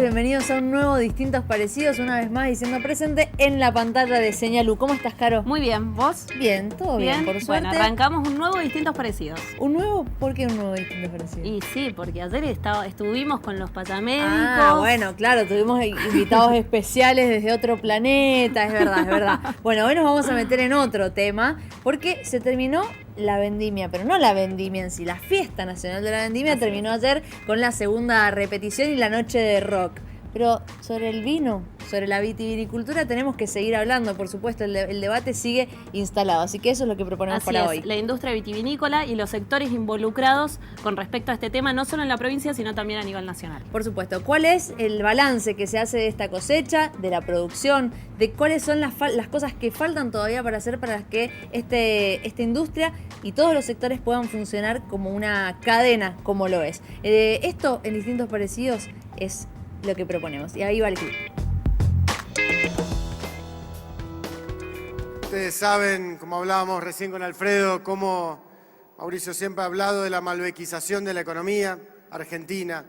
bienvenidos a un nuevo Distintos Parecidos, una vez más diciendo presente en la pantalla de Señalú. ¿Cómo estás, Caro? Muy bien, ¿vos? Bien, todo bien, por suerte. Bueno, arrancamos un nuevo Distintos Parecidos. ¿Un nuevo? ¿Por qué un nuevo Distintos Parecidos? Y sí, porque ayer estuvimos con los patamédicos. Ah, bueno, claro, tuvimos invitados especiales desde otro planeta, es verdad, es verdad. Bueno, hoy nos vamos a meter en otro tema, porque se terminó la vendimia, pero no la vendimia en sí, la fiesta nacional de la vendimia terminó ayer con la segunda repetición y la noche de rock. Pero sobre el vino, sobre la vitivinicultura tenemos que seguir hablando, por supuesto, el debate sigue instalado, así que eso es lo que proponemos para hoy. La industria vitivinícola y los sectores involucrados con respecto a este tema, no solo en la provincia, sino también a nivel nacional. Por supuesto, ¿cuál es el balance que se hace de esta cosecha, de la producción, de cuáles son las cosas que faltan todavía para hacer para que esta industria y todos los sectores puedan funcionar como una cadena, como lo es? Esto, en Distintos Parecidos, es lo que proponemos. Y ahí va el clip. Ustedes saben, como hablábamos recién con Alfredo, cómo Mauricio siempre ha hablado de la malbequización de la economía argentina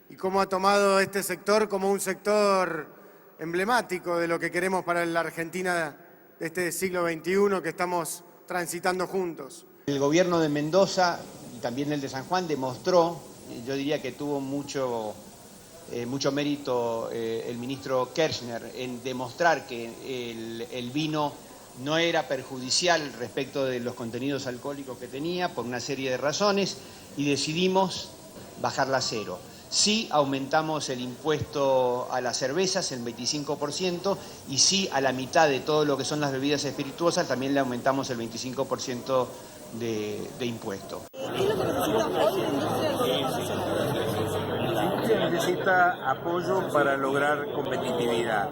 y cómo ha tomado este sector como un sector emblemático de lo que queremos para la Argentina de este siglo XXI que estamos transitando juntos. El gobierno de Mendoza y también el de San Juan demostró, yo diría que tuvo mucho mérito el ministro Kirchner en demostrar que el vino no era perjudicial respecto de los contenidos alcohólicos que tenía por una serie de razones y decidimos bajarla a cero. Sí aumentamos el impuesto a las cervezas, el 25%, y sí a la mitad de todo lo que son las bebidas espirituosas también le aumentamos el 25% de impuesto. Necesita apoyo para lograr competitividad.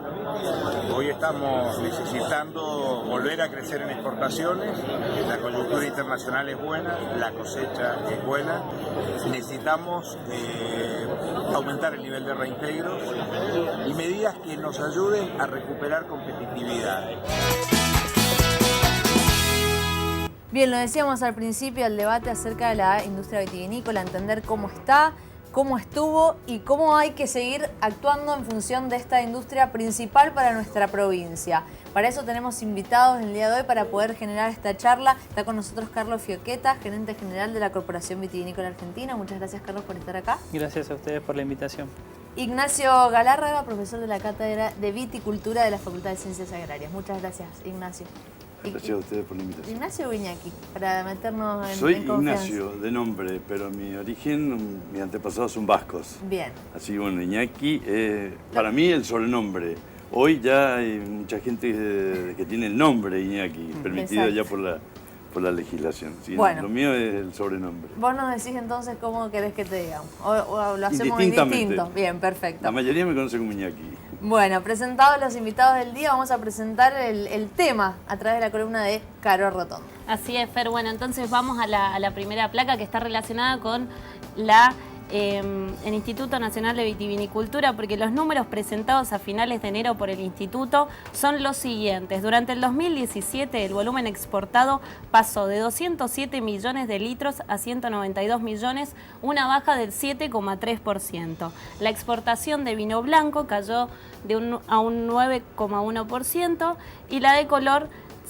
Hoy estamos necesitando volver a crecer en exportaciones, la coyuntura internacional es buena, la cosecha es buena, necesitamos aumentar el nivel de reintegros y medidas que nos ayuden a recuperar competitividad. Bien, lo decíamos al principio, el debate acerca de la industria vitivinícola, entender cómo está, cómo estuvo y cómo hay que seguir actuando en función de esta industria principal para nuestra provincia. Para eso tenemos invitados el día de hoy para poder generar esta charla. Está con nosotros Carlos Fioqueta, gerente general de la Corporación Vitivinícola Argentina. Muchas gracias, Carlos, por estar acá. Gracias a ustedes por la invitación. Ignacio Galárraga, profesor de la Cátedra de Viticultura de la Facultad de Ciencias Agrarias. Muchas gracias, Ignacio. Gracias a ustedes por la invitación. Ignacio o Iñaki, para meternos en Soy confianza. Ignacio, de nombre, pero mi origen, mis antepasados son vascos. Bien. Así que bueno, Iñaki, para mí el sobrenombre. Hoy ya hay mucha gente que tiene el nombre Iñaki, permitido ya por la legislación. ¿Sí? Bueno. Lo mío es el sobrenombre. Vos nos decís entonces cómo querés que te digamos. O lo hacemos indistinto. Bien, perfecto. La mayoría me conoce como Iñaki. Bueno, presentados los invitados del día, vamos a presentar el tema a través de la columna de Caro Rotondo. Así es, Fer. Bueno, entonces vamos a la primera placa que está relacionada con el Instituto Nacional de Vitivinicultura, porque los números presentados a finales de enero por el Instituto son los siguientes. Durante el 2017 el volumen exportado pasó de 207 millones de litros a 192 millones, una baja del 7,3%. La exportación de vino blanco cayó a un 9,1% y la de color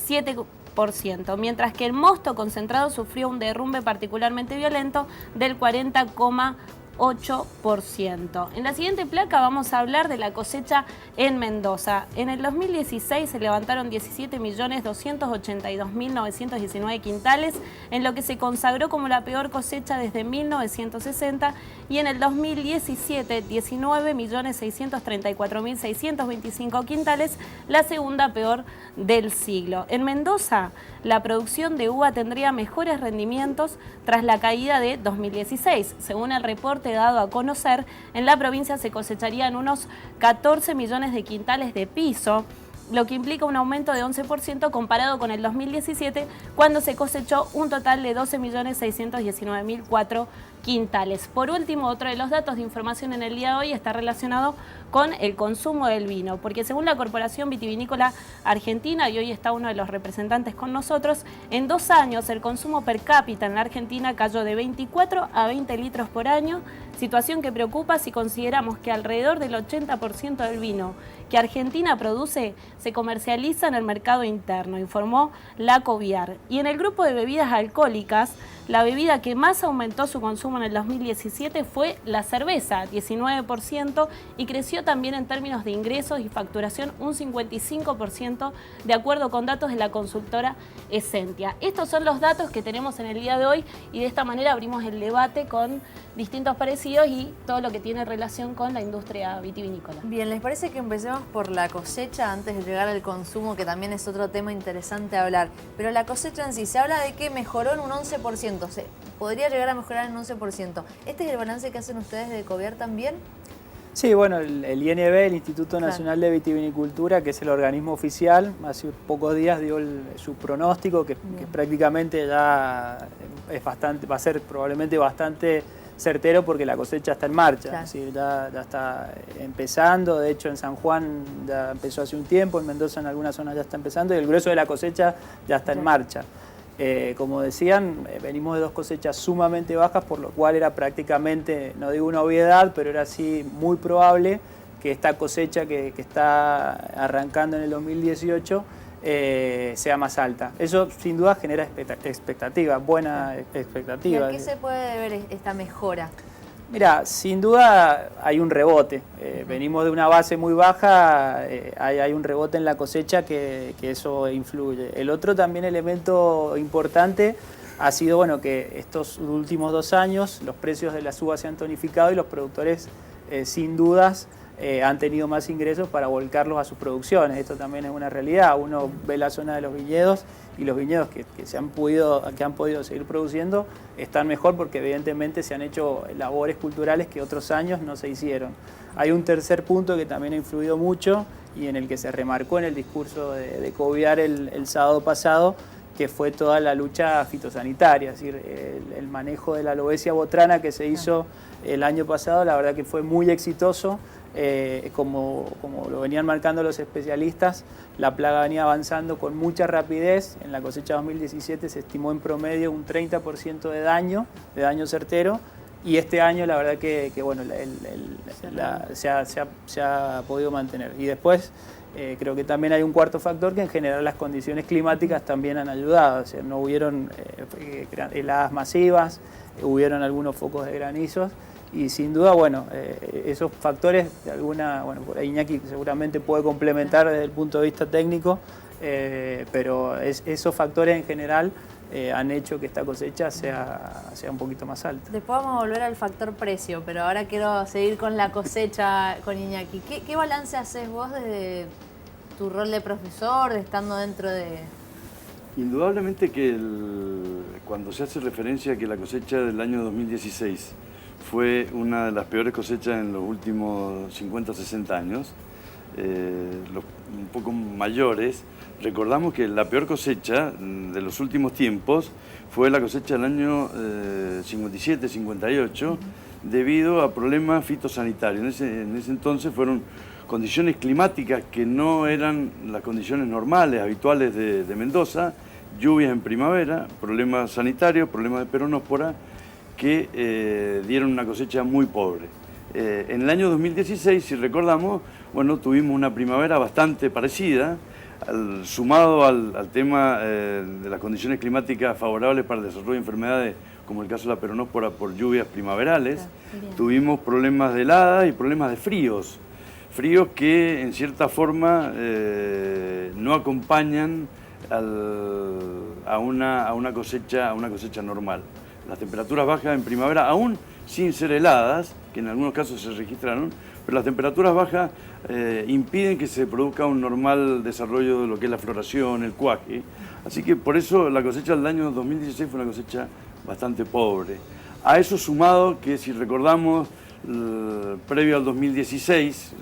7%, mientras que el mosto concentrado sufrió un derrumbe particularmente violento del 40,8%. En la siguiente placa vamos a hablar de la cosecha en Mendoza. En el 2016 se levantaron 17.282.919 quintales, en lo que se consagró como la peor cosecha desde 1960, y en el 2017 19.634.625 quintales, la segunda peor del siglo. En Mendoza, la producción de uva tendría mejores rendimientos tras la caída de 2016. Según el reporte dado a conocer, en la provincia se cosecharían unos 14 millones de quintales de piso, lo que implica un aumento de 11% comparado con el 2017, cuando se cosechó un total de 12.619.004 quintales. Por último, otro de los datos de información en el día de hoy está relacionado con el consumo del vino, porque según la Corporación Vitivinícola Argentina, y hoy está uno de los representantes con nosotros, en 2 años el consumo per cápita en la Argentina cayó de 24 a 20 litros por año, situación que preocupa si consideramos que alrededor del 80% del vino que Argentina produce se comercializa en el mercado interno, informó la Coviar. Y en el grupo de bebidas alcohólicas, la bebida que más aumentó su consumo en el 2017 fue la cerveza, 19%, y creció también en términos de ingresos y facturación un 55%, de acuerdo con datos de la consultora Essentia. Estos son los datos que tenemos en el día de hoy y de esta manera abrimos el debate con distintos parecidos y todo lo que tiene relación con la industria vitivinícola. Bien, ¿les parece que empecemos por la cosecha antes de llegar al consumo, que también es otro tema interesante a hablar? Pero la cosecha en sí, se habla de que mejoró en un 11%, se podría llegar a mejorar en un 11%. ¿Este es el balance que hacen ustedes de Coviar también? Sí, bueno, el INB, el Instituto Nacional de Vitivinicultura, que es el organismo oficial, hace pocos días dio su pronóstico, que prácticamente ya va a ser probablemente bastante certero porque la cosecha está en marcha, Claro. es decir, ya está empezando. De hecho en San Juan ya empezó hace un tiempo, en Mendoza en algunas zonas ya está empezando y el grueso de la cosecha ya está en marcha. Como decían, venimos de 2 cosechas sumamente bajas, por lo cual era prácticamente, no digo una obviedad, pero era así muy probable que esta cosecha que está arrancando en el 2018 sea más alta. Eso sin duda genera expectativa, buena expectativa. ¿Y a qué se puede deber esta mejora? Mira, sin duda hay un rebote. Venimos de una base muy baja, hay un rebote en la cosecha que eso influye. El otro también elemento importante ha sido bueno, que estos últimos 2 años los precios de las uvas se han tonificado y los productores sin dudas han tenido más ingresos para volcarlos a sus producciones. Esto también es una realidad. Uno ve la zona de los viñedos y los viñedos que han podido seguir produciendo están mejor porque evidentemente se han hecho labores culturales que otros años no se hicieron. Hay un tercer punto que también ha influido mucho y en el que se remarcó en el discurso de Coviar el sábado pasado, que fue toda la lucha fitosanitaria, es decir, el manejo de la aloesia botrana que se hizo el año pasado, la verdad que fue muy exitoso. Como lo venían marcando los especialistas, la plaga venía avanzando con mucha rapidez. En la cosecha 2017 se estimó en promedio un 30% de daño certero, y este año la verdad que bueno, se ha podido mantener. Y después creo que también hay un cuarto factor, que en general las condiciones climáticas también han ayudado. O sea, no hubieron heladas masivas, hubieron algunos focos de granizos. Y sin duda, bueno, esos factores, bueno, por ahí Iñaki seguramente puede complementar desde el punto de vista técnico, pero esos factores en general han hecho que esta cosecha sea un poquito más alta. Después vamos a volver al factor precio, pero ahora quiero seguir con la cosecha con Iñaki. ¿Qué balance haces vos desde tu rol de profesor, de estando dentro de...? Indudablemente que cuando se hace referencia a que la cosecha del año 2016 fue una de las peores cosechas en los últimos 50 o 60 años, los un poco mayores, recordamos que la peor cosecha de los últimos tiempos fue la cosecha del año 57-58, debido a problemas fitosanitarios. En ese entonces fueron condiciones climáticas que no eran las condiciones normales, habituales de Mendoza, lluvias en primavera, problemas sanitarios, problemas de peronóspora, que dieron una cosecha muy pobre. En el año 2016, si recordamos, bueno, tuvimos una primavera bastante parecida, sumado al tema de las condiciones climáticas favorables para el desarrollo de enfermedades, como el caso de la peronóspora por lluvias primaverales. Tuvimos problemas de heladas y problemas de fríos que en cierta forma no acompañan a una cosecha normal. Las temperaturas bajas en primavera, aún sin ser heladas, que en algunos casos se registraron, pero las temperaturas bajas impiden que se produzca un normal desarrollo de lo que es la floración, el cuaje. Así que por eso la cosecha del año 2016 fue una cosecha bastante pobre. A eso sumado que, si recordamos, previo al 2016,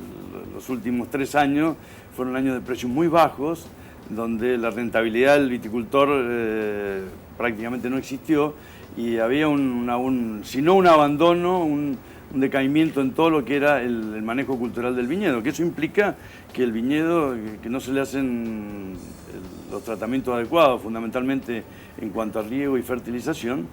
los últimos 3 años fueron años de precios muy bajos, donde la rentabilidad del viticultor prácticamente no existió, y había si no un abandono, un decaimiento en todo lo que era el manejo cultural del viñedo, que eso implica que el viñedo, que no se le hacen los tratamientos adecuados, fundamentalmente en cuanto a riego y fertilización,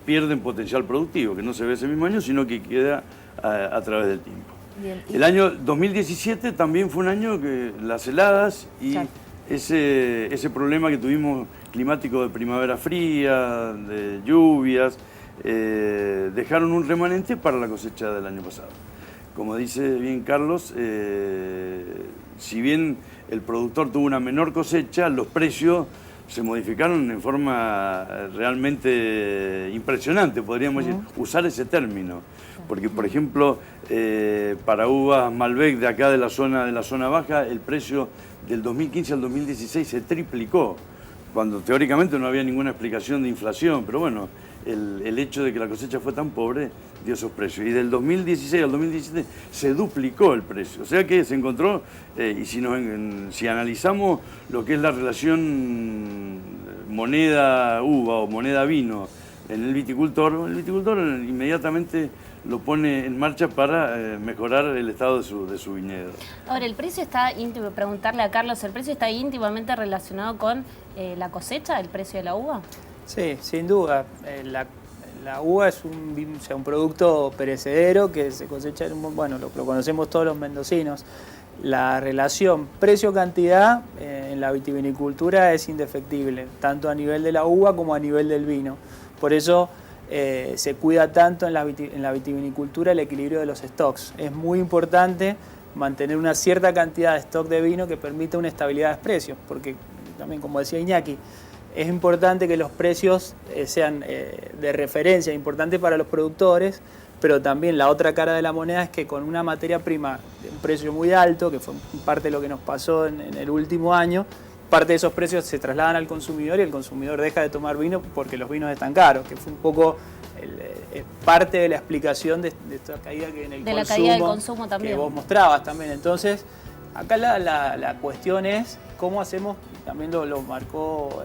pierden potencial productivo, que no se ve ese mismo año, sino que queda a través del tiempo. Bien. El año 2017 también fue un año que las heladas y ese problema que tuvimos climático de primavera fría, de lluvias, dejaron un remanente para la cosecha del año pasado. Como dice bien Carlos, si bien el productor tuvo una menor cosecha, los precios se modificaron en forma realmente impresionante, podríamos usar ese término. Porque, por ejemplo, para uvas Malbec de acá de la zona baja, el precio del 2015 al 2016 se triplicó, cuando teóricamente no había ninguna explicación de inflación, pero bueno, el hecho de que la cosecha fue tan pobre dio esos precios. Y del 2016 al 2017 se duplicó el precio. O sea que se encontró, y si analizamos lo que es la relación moneda-uva o moneda-vino en el viticultor inmediatamente lo pone en marcha para mejorar el estado de su viñedo. Ahora, el precio está íntimo, preguntarle a Carlos, ¿el precio está íntimamente relacionado con la cosecha, el precio de la uva? Sí, sin duda. La uva es un producto perecedero que se cosecha, bueno, lo conocemos todos los mendocinos. La relación precio-cantidad en la vitivinicultura es indefectible, tanto a nivel de la uva como a nivel del vino. Por eso se cuida tanto en la vitivinicultura el equilibrio de los stocks. Es muy importante mantener una cierta cantidad de stock de vino que permita una estabilidad de precios, porque también, como decía Iñaki, es importante que los precios sean de referencia, importante para los productores, pero también la otra cara de la moneda es que con una materia prima de un precio muy alto, que fue parte de lo que nos pasó en el último año, parte de esos precios se trasladan al consumidor y el consumidor deja de tomar vino porque los vinos están caros, que fue un poco parte de la explicación de esta caída que en el de consumo, la caída del consumo también. que vos mostrabas también. Entonces, acá la cuestión es cómo hacemos, también lo marcó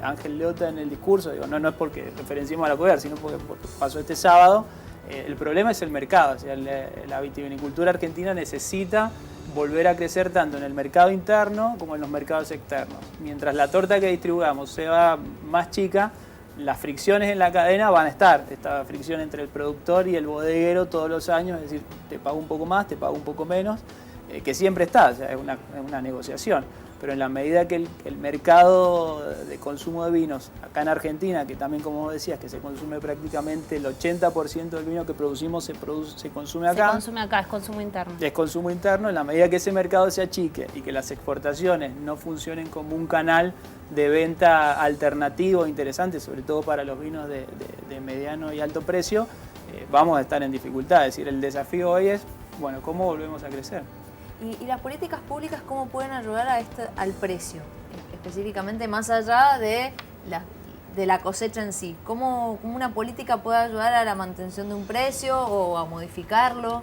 Ángel Leota en el discurso, digo, no es porque referenciemos a la CODER, sino porque pasó este sábado. El problema es el mercado, o sea, la vitivinicultura argentina necesita volver a crecer tanto en el mercado interno como en los mercados externos. Mientras la torta que distribuyamos sea más chica, las fricciones en la cadena van a estar. Esta fricción entre el productor y el bodeguero todos los años, es decir, te pago un poco más, te pago un poco menos, que siempre está, o sea, es una negociación. Pero en la medida que el mercado de consumo de vinos acá en Argentina, que también, como vos decías, que se consume prácticamente el 80% del vino que producimos se consume acá. Se consume acá, es consumo interno. Es consumo interno. En la medida que ese mercado se achique y que las exportaciones no funcionen como un canal de venta alternativo interesante, sobre todo para los vinos de mediano y alto precio, vamos a estar en dificultad. Es decir, el desafío hoy es, bueno, ¿cómo volvemos a crecer? ¿Y las políticas públicas cómo pueden ayudar al precio? Específicamente más allá de la cosecha en sí. ¿Cómo una política puede ayudar a la mantención de un precio o a modificarlo?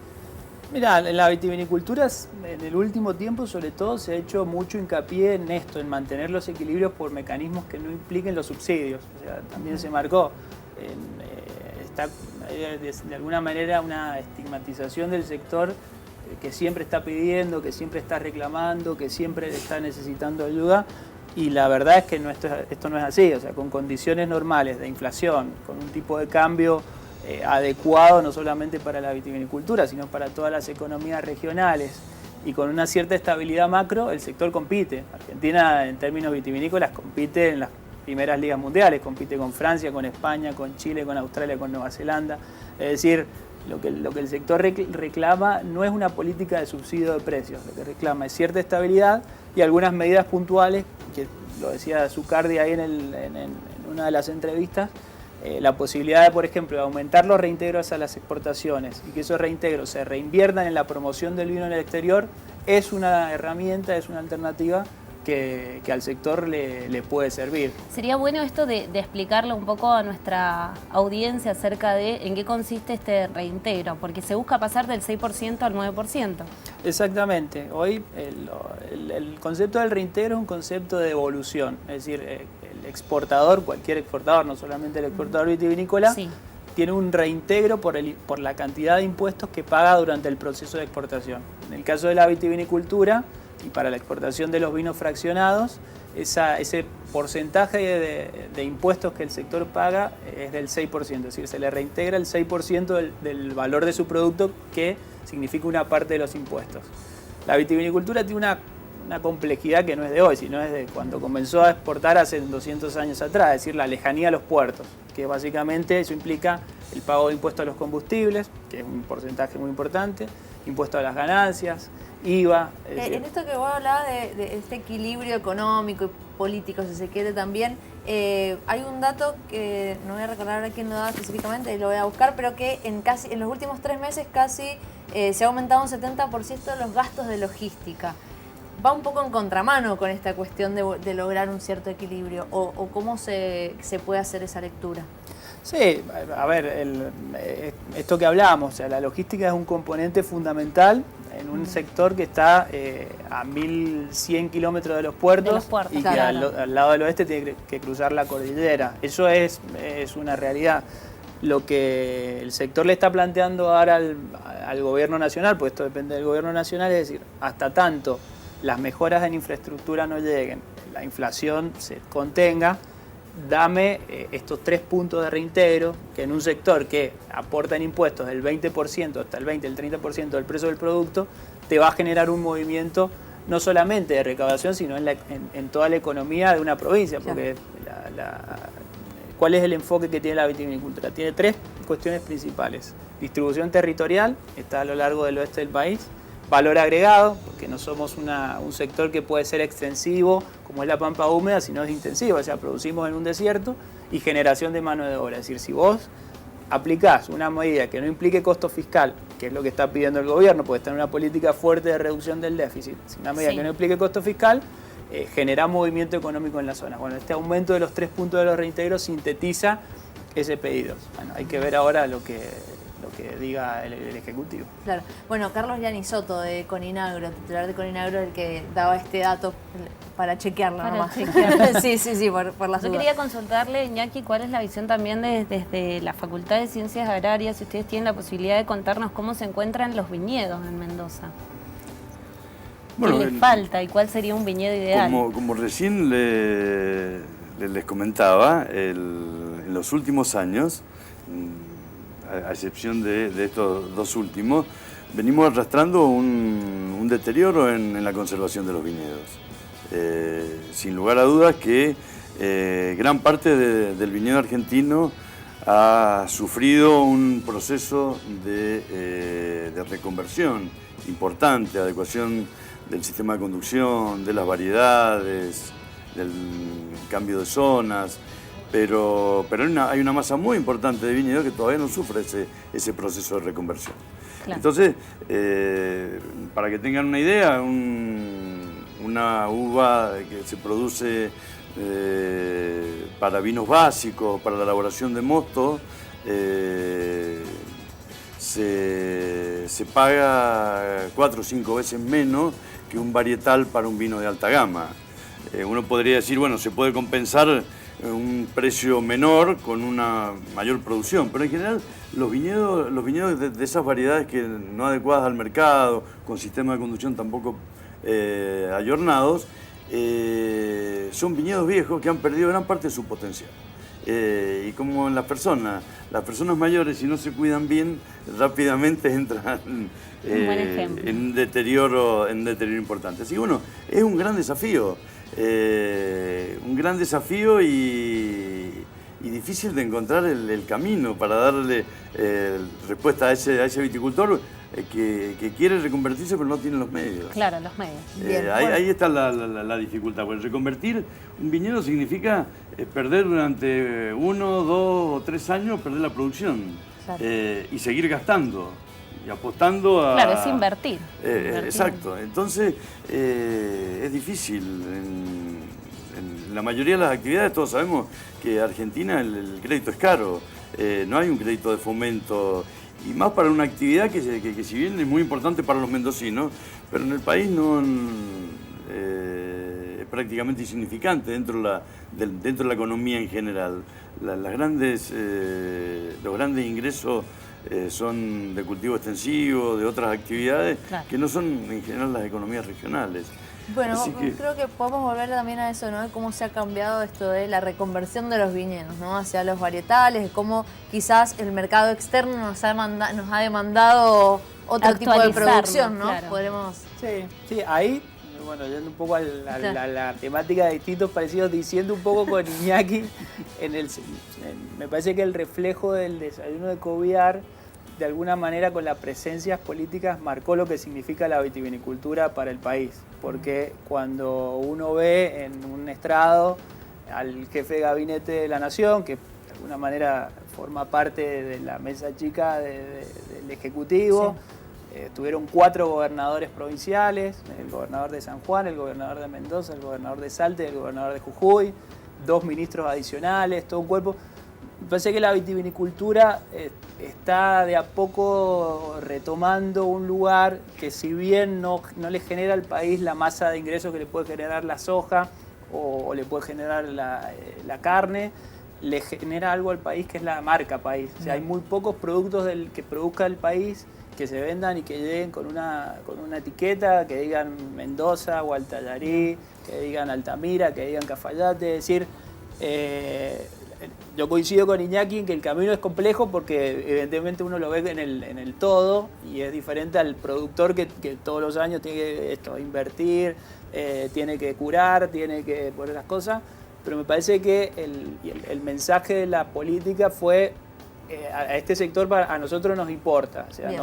Mirá, en la vitivinicultura en el último tiempo sobre todo se ha hecho mucho hincapié en esto, en mantener los equilibrios por mecanismos que no impliquen los subsidios. O sea, también se marcó, está de alguna manera una estigmatización del sector que siempre está pidiendo, que siempre está reclamando, que siempre está necesitando ayuda, y la verdad es que esto no es así. O sea, con condiciones normales de inflación, con un tipo de cambio adecuado no solamente para la vitivinicultura, sino para todas las economías regionales, y con una cierta estabilidad macro, el sector compite. Argentina, en términos vitivinícolas, compite en las primeras ligas mundiales, compite con Francia, con España, con Chile, con Australia, con Nueva Zelanda. Es decir, lo que el sector reclama no es una política de subsidio de precios, lo que reclama es cierta estabilidad y algunas medidas puntuales, que lo decía Zucardi ahí en una de las entrevistas, la posibilidad de, por ejemplo, de aumentar los reintegros a las exportaciones y que esos reintegros se reinviertan en la promoción del vino en el exterior, es una herramienta, es una alternativa que al sector le puede servir. Sería bueno esto de explicarle un poco a nuestra audiencia acerca de en qué consiste este reintegro, porque se busca pasar del 6% al 9%. Exactamente. Hoy el concepto del reintegro es un concepto de devolución, es decir, exportador, cualquier exportador, no solamente el exportador vitivinícola, Sí. tiene un reintegro por la cantidad de impuestos que paga durante el proceso de exportación. En el caso de la vitivinicultura y para la exportación de los vinos fraccionados, ese porcentaje de impuestos que el sector paga es del 6%, es decir, se le reintegra el 6% del valor de su producto, que significa una parte de los impuestos. La vitivinicultura tiene una complejidad que no es de hoy, sino es de cuando comenzó a exportar hace 200 años atrás, es decir, la lejanía a los puertos, que básicamente eso implica el pago de impuestos a los combustibles, que es un porcentaje muy importante, impuestos a las ganancias, IVA. En esto que vos hablabas de este equilibrio económico y político, si se quiere también, hay un dato que no voy a recordar a quién lo daba específicamente, y lo voy a buscar, pero que en los últimos 3 meses casi se ha aumentado un 70% los gastos de logística. Va un poco en contramano con esta cuestión de lograr un cierto equilibrio, o cómo se puede hacer esa lectura. Sí, a ver, esto que hablábamos, o sea, la logística es un componente fundamental en un sector que está a 1.100 kilómetros de los puertos, y que al lado del oeste tiene que cruzar la cordillera. Eso es una realidad. Lo que el sector le está planteando ahora al gobierno nacional, pues esto depende del gobierno nacional, es decir, hasta tanto las mejoras en infraestructura no lleguen, la inflación se contenga, dame estos 3 puntos de reintegro, que en un sector que aporta en impuestos del 20% hasta el 20, el 30% del precio del producto, te va a generar un movimiento no solamente de recaudación, sino en toda la economía de una provincia, porque ¿cuál es el enfoque que tiene la vitivinicultura? Tiene 3 cuestiones principales: distribución territorial, está a lo largo del oeste del país; valor agregado, porque no somos un sector que puede ser extensivo, como es la pampa húmeda, sino es intensivo, o sea, producimos en un desierto; y generación de mano de obra. Es decir, si vos aplicás una medida que no implique costo fiscal, que es lo que está pidiendo el gobierno, porque está en una política fuerte de reducción del déficit, si una medida que no implique costo fiscal, genera movimiento económico en la zona. Bueno, este aumento de los 3 puntos de los reintegros sintetiza ese pedido. Bueno, hay que ver ahora lo que diga el Ejecutivo. Claro. Bueno, Carlos Yanisotto de Coninagro, titular de Coninagro, el que daba este dato para chequearlo nomás. Sí, por las dudas. Yo quería consultarle, Iñaki, cuál es la visión también desde la Facultad de Ciencias Agrarias, si ustedes tienen la posibilidad de contarnos cómo se encuentran los viñedos en Mendoza. Bueno, ¿Qué les falta y cuál sería un viñedo ideal? Como recién les comentaba, en los últimos años, a excepción de estos 2 últimos, venimos arrastrando un deterioro en la conservación de los viñedos. Sin lugar a dudas que gran parte del viñedo argentino ha sufrido un proceso de reconversión importante, adecuación del sistema de conducción, de las variedades, del cambio de zonas, pero hay una masa muy importante de viñedos que todavía no sufre ese proceso de reconversión. Claro. Entonces, para que tengan una idea, una uva que se produce para vinos básicos, para la elaboración de mosto, se paga 4 o 5 veces menos que un varietal para un vino de alta gama. Uno podría decir, bueno, se puede compensar un precio menor con una mayor producción, pero en general los viñedos de esas variedades que no adecuadas al mercado, con sistemas de conducción tampoco ayornados, son viñedos viejos que han perdido gran parte de su potencial. Y como en las personas mayores, si no se cuidan bien, rápidamente entran en un deterioro importante. Así que bueno, es un gran desafío y difícil de encontrar el camino para darle respuesta a ese viticultor que quiere reconvertirse pero no tiene los medios. Claro, los medios. Ahí está la dificultad, porque reconvertir un viñedo significa perder durante 1, 2 o 3 años, perder la producción, claro, y seguir gastando y apostando a... Claro, es invertir. Exacto, entonces es difícil. En la mayoría de las actividades todos sabemos que en Argentina el crédito es caro, no hay un crédito de fomento, y más para una actividad que si bien es muy importante para los mendocinos, pero en el país no es prácticamente insignificante dentro de la economía en general. Los grandes ingresos son de cultivo extensivo, de otras actividades, Claro. que no son en general las economías regionales. Bueno, Así que- creo que podemos volver también a eso, ¿no? De cómo se ha cambiado esto de la reconversión de los viñedos, ¿no? Hacia los varietales, de cómo quizás el mercado externo nos ha demandado otro tipo de Actualizarlo, producción, ¿no? claro. Podremos... Sí, ahí, bueno, yendo un poco a la temática de distintos parecidos, diciendo un poco con Iñaki, me parece que el reflejo del desayuno de Coviar, de alguna manera con las presencias políticas, marcó lo que significa la vitivinicultura para el país. Porque cuando uno ve en un estrado al jefe de gabinete de la Nación, que de alguna manera forma parte de la mesa chica del Ejecutivo, tuvieron 4 gobernadores provinciales, el gobernador de San Juan, el gobernador de Mendoza, el gobernador de Salta y el gobernador de Jujuy, 2 ministros adicionales, todo un cuerpo. Me parece que la vitivinicultura está de a poco retomando un lugar que, si bien no le genera al país la masa de ingresos que le puede generar la soja o le puede generar la carne, le genera algo al país que es la marca país. O sea, hay muy pocos productos que produzca el país que se vendan y que lleguen con una etiqueta, que digan Mendoza o Altallarí, que digan Altamira, que digan Cafayate. Es decir, yo coincido con Iñaki en que el camino es complejo porque evidentemente uno lo ve en el todo y es diferente al productor que todos los años tiene que invertir, tiene que curar, tiene que poner las cosas, pero me parece que el mensaje de la política fue a este sector a nosotros nos importa. O sea, Bien.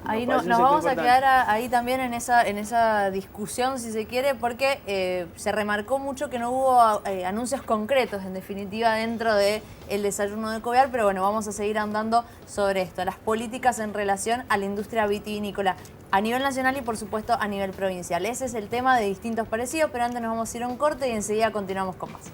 Ahí nos nos parece un vamos a sector quedar importante. ahí también en esa discusión, si se quiere, porque se remarcó mucho que no hubo anuncios concretos, en definitiva, dentro del desayuno de Coviar, pero bueno, vamos a seguir andando sobre esto, las políticas en relación a la industria vitivinícola a nivel nacional y, por supuesto, a nivel provincial. Ese es el tema de distintos parecidos, pero antes nos vamos a ir a un corte y enseguida continuamos con más.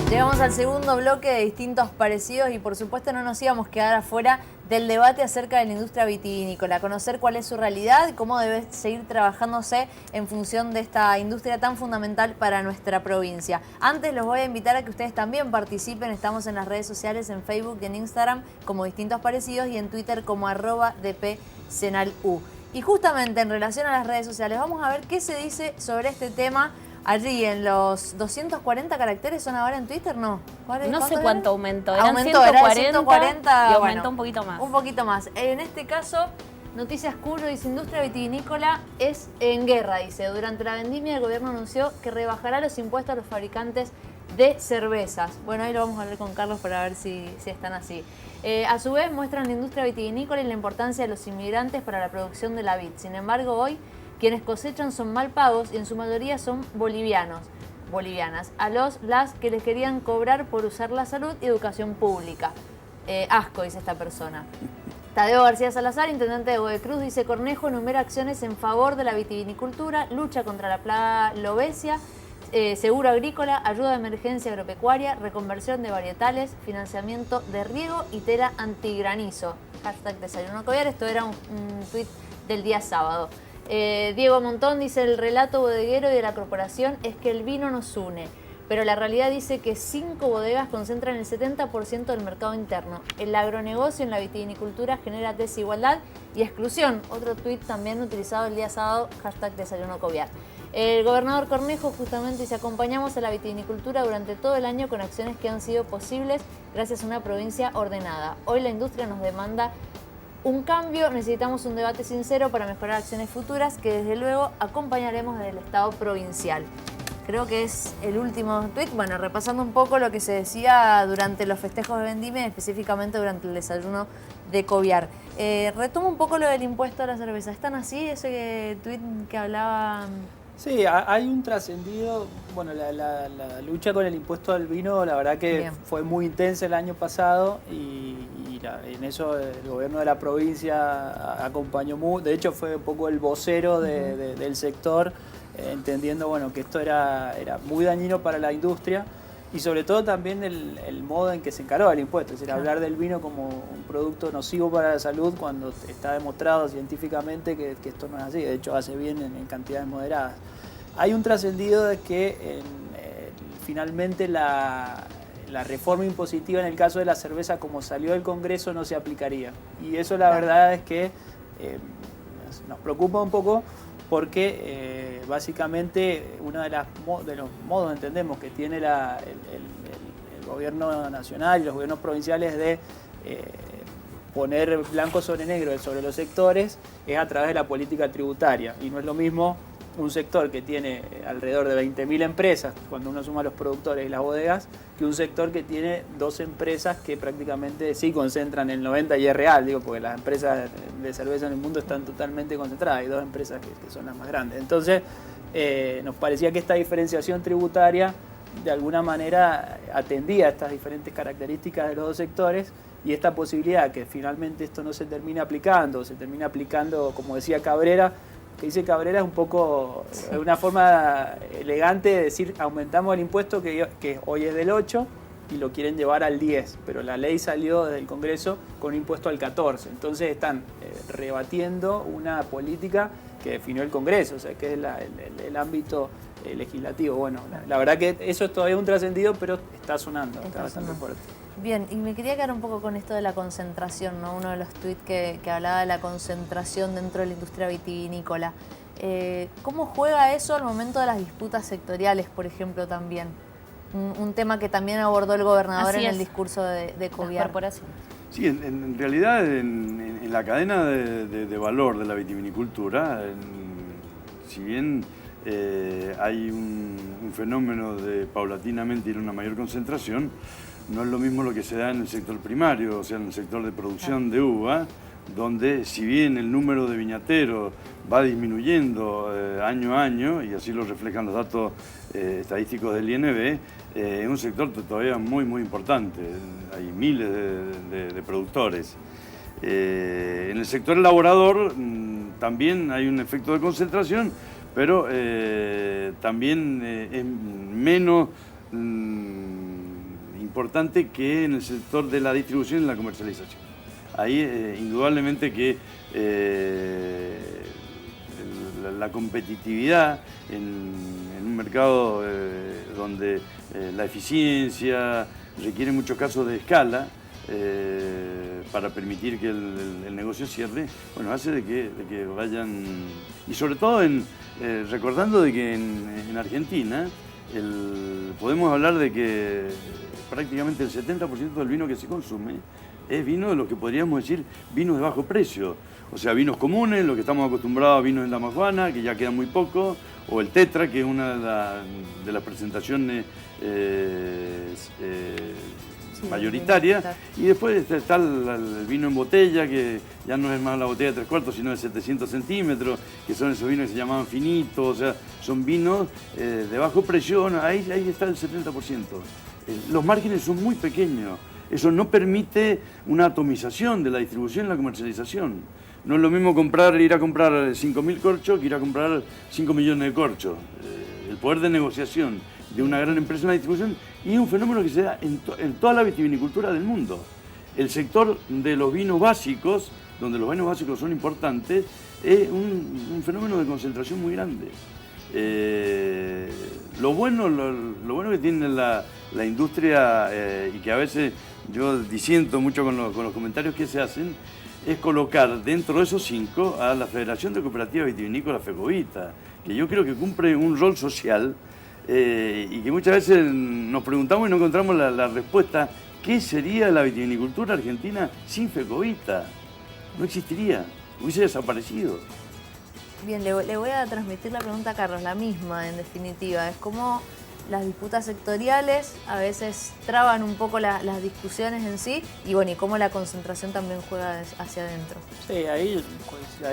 Llegamos al segundo bloque de distintos parecidos y por supuesto no nos íbamos a quedar afuera del debate acerca de la industria vitivinícola, conocer cuál es su realidad y cómo debe seguir trabajándose en función de esta industria tan fundamental para nuestra provincia. Antes los voy a invitar a que ustedes también participen, estamos en las redes sociales, en Facebook y en Instagram como Distintos Parecidos y en Twitter como @dpsenalu. Y justamente en relación a las redes sociales vamos a ver qué se dice sobre este tema. Allí en los 240 caracteres son ahora en Twitter, ¿no? No sé cuánto aumentó, eran Aumentó, era de 140 y aumentó bueno, un poquito más. Un poquito más. En este caso, Noticias Curro dice, industria vitivinícola es en guerra, dice. Durante la vendimia el gobierno anunció que rebajará los impuestos a los fabricantes de cervezas. Bueno, ahí lo vamos a hablar con Carlos para ver si están así. A su vez muestran la industria vitivinícola y la importancia de los inmigrantes para la producción de la vid. Sin embargo, hoy quienes cosechan son mal pagos y en su mayoría son bolivianas, a las que les querían cobrar por usar la salud y educación pública. Asco, dice esta persona. Tadeo García Salazar, intendente de Godoy Cruz, dice Cornejo enumera acciones en favor de la vitivinicultura, lucha contra la plaga lobesia, seguro agrícola, ayuda de emergencia agropecuaria, reconversión de varietales, financiamiento de riego y tela antigranizo. Hashtag Desayuno Coviar, esto era un tuit del día sábado. Diego Montón dice, el relato bodeguero y de la corporación es que el vino nos une, pero la realidad dice que 5 bodegas concentran el 70% del mercado interno. El agronegocio en la vitivinicultura genera desigualdad y exclusión. Otro tuit también utilizado el día sábado, hashtag Desayuno Coviar. El gobernador Cornejo justamente dice, acompañamos a la vitivinicultura durante todo el año con acciones que han sido posibles gracias a una provincia ordenada. Hoy la industria nos demanda un cambio, necesitamos un debate sincero para mejorar acciones futuras que desde luego acompañaremos desde el Estado provincial. Creo que es el último tuit, bueno, repasando un poco lo que se decía durante los festejos de vendimia, específicamente durante el desayuno de Coviar. Retomo un poco lo del impuesto a la cerveza. ¿Están así? Ese tuit que hablaba... Sí, hay un trascendido, bueno, la lucha con el impuesto al vino, la verdad que Bien. fue muy intensa el año pasado y en eso el gobierno de la provincia acompañó mucho, de hecho fue un poco el vocero del sector, entendiendo bueno, que esto era muy dañino para la industria y sobre todo también el modo en que se encaró el impuesto, es decir, hablar del vino como un producto nocivo para la salud cuando está demostrado científicamente que esto no es así, de hecho hace bien en cantidades moderadas. Hay un trascendido de que finalmente la reforma impositiva en el caso de la cerveza como salió del Congreso no se aplicaría y eso la verdad es que nos preocupa un poco porque básicamente uno de los modos, entendemos, que tiene el gobierno nacional y los gobiernos provinciales de poner blanco sobre negro sobre los sectores es a través de la política tributaria y no es lo mismo un sector que tiene alrededor de 20.000 empresas, cuando uno suma los productores y las bodegas, que un sector que tiene 2 empresas que prácticamente sí concentran el 90% y es real, digo, porque las empresas de cerveza en el mundo están totalmente concentradas, hay 2 empresas que son las más grandes. Entonces, nos parecía que esta diferenciación tributaria de alguna manera atendía a estas diferentes características de los 2 sectores y esta posibilidad que finalmente esto no se termine aplicando, se termina aplicando, como decía Cabrera, que dice Cabrera es un poco una forma elegante de decir aumentamos el impuesto que hoy es del 8 y lo quieren llevar al 10, pero la ley salió desde el Congreso con un impuesto al 14, entonces están rebatiendo una política que definió el Congreso, o sea que es el ámbito legislativo. Bueno, la verdad que eso es todavía un trascendido, pero está sonando, está bastante fuerte. Bien, y me quería quedar un poco con esto de la concentración, ¿no? Uno de los tuits que hablaba de la concentración dentro de la industria vitivinícola. ¿Cómo juega eso al momento de las disputas sectoriales, por ejemplo, también? Un tema que también abordó el gobernador en el discurso de Coviar. Sí, en realidad en la cadena de valor de la vitivinicultura, si bien hay un fenómeno de paulatinamente ir a una mayor concentración, no es lo mismo lo que se da en el sector primario, o sea, en el sector de producción de uva, donde si bien el número de viñateros va disminuyendo año a año, y así lo reflejan los datos estadísticos del INB, es un sector todavía muy importante, hay miles de productores. En el sector elaborador también hay un efecto de concentración, pero también es menos importante que en el sector de la distribución y la comercialización. Ahí indudablemente que la competitividad en un mercado donde la eficiencia requiere muchos casos de escala para permitir que el negocio cierre, bueno, hace de que vayan, y sobre todo recordando de que en Argentina podemos hablar de que prácticamente el 70% del vino que se consume es vino de lo que podríamos decir vinos de bajo precio. O sea, vinos comunes, lo que estamos acostumbrados a vinos en Dama Juana, que ya queda muy poco, o el Tetra, que es una de las presentaciones mayoritarias. Y después está el vino en botella, que ya no es más la botella de 3/4, sino de 700 centímetros, que son esos vinos que se llamaban finitos, o sea, son vinos de bajo precio. Bueno, ahí está el 70%. Los márgenes son muy pequeños. Eso no permite una atomización de la distribución y la comercialización. No es lo mismo ir a comprar 5.000 corchos que ir a comprar 5 millones de corchos. El poder de negociación de una gran empresa en la distribución y es un fenómeno que se da en toda la vitivinicultura del mundo. El sector de los vinos básicos, donde los vinos básicos son importantes, es un fenómeno de concentración muy grande. Lo bueno que tiene la industria y que a veces yo disiento mucho con los comentarios que se hacen, es colocar dentro de esos 5 a la Federación de Cooperativas Vitivinícolas Fecovita, que yo creo que cumple un rol social y que muchas veces nos preguntamos y no encontramos la respuesta. ¿Qué sería la vitivinicultura argentina sin Fecovita? No existiría, hubiese desaparecido. Bien, le voy a transmitir la pregunta a Carlos, la misma en definitiva. Es como las disputas sectoriales a veces traban un poco las discusiones en sí y bueno, y cómo la concentración también juega hacia adentro. Sí, ahí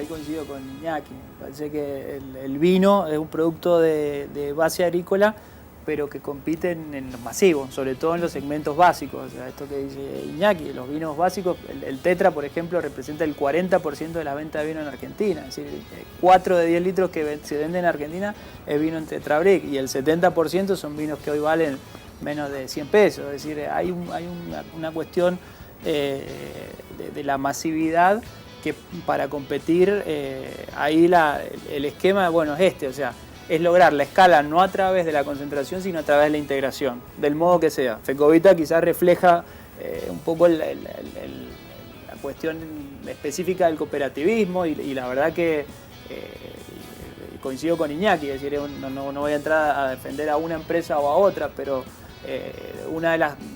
coincido con Iñaki. Parece que el vino es un producto de base agrícola, pero que compiten en los masivos, sobre todo en los segmentos básicos. O sea, esto que dice Iñaki, los vinos básicos, el Tetra, por ejemplo, representa el 40% de la venta de vino en Argentina. Es decir, 4 de 10 litros que se venden en Argentina es vino en Tetra Brick y el 70% son vinos que hoy valen menos de 100 pesos. Es decir, hay una cuestión de la masividad que para competir, ahí el esquema, bueno, es o sea, es lograr la escala no a través de la concentración, sino a través de la integración, del modo que sea. Fecovita quizás refleja un poco la cuestión específica del cooperativismo y la verdad que coincido con Iñaki, es decir, no voy a entrar a defender a una empresa o a otra, pero